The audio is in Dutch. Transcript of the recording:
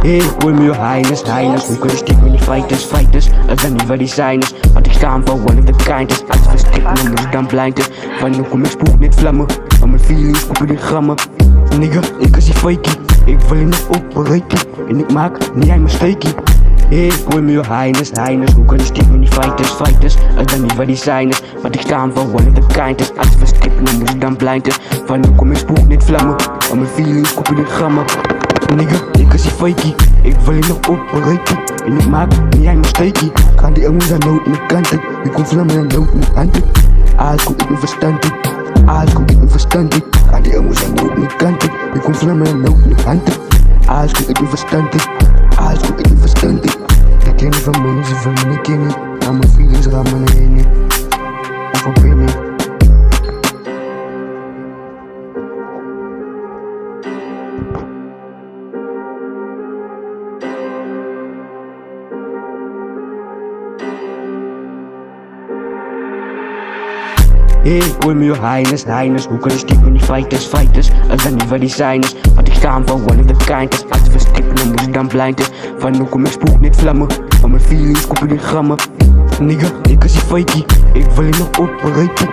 Hey, hol mir Highness, hoe kun je stick met die fighters, ik ben niet waar die zijn is, want ik sta voor one of the kindest. Als we stikken dan moet ik dan blinden, van hoe kom ik spook met vlammen, van mijn feelings kopen die grammen. Nigga, ik is die fakey, ik wil je nog opbreken, en ik maak niet aan mijn steekie. Hey, hol mir Highness, hoe kun je stick met die fighters, ik ben niet waar die zijn is, want ik sta voor one of the kindest. Als we stikken dan moet ik dan blinden, van hoe kom ik spook met vlammen, van mijn feelings kopen die grammen. Nigga, ik is die fakey, ik wil je nog opbreken, en ik maak niet aan mijn steekie. Gaan die jongens aan nood met kanten, ik kom vlammen aan nood met handen. Alles komt ik me verstandig, alles komt ik me verstandig. Gaan die jongens aan nood met kanten, ik kom vlammen aan nood met handen. Alles komt ik me verstandig, alles komt ik me verstandig. Ik ken niet van mensen, van me, ik ken niet. Aan mijn feelings rammen naar heen, of op binnen. Hey, hol mir Highness, hoe kun je stick met die fighters, ik ben niet waar die zijn is, want ik sta voor one of the kindest. Als we stippen dan moet ik dan blinden, van hoe kom ik spook met vlammen, van mijn feelings kopen die grammen. Nigga, ik is die fakey, ik wil je nog opbreken.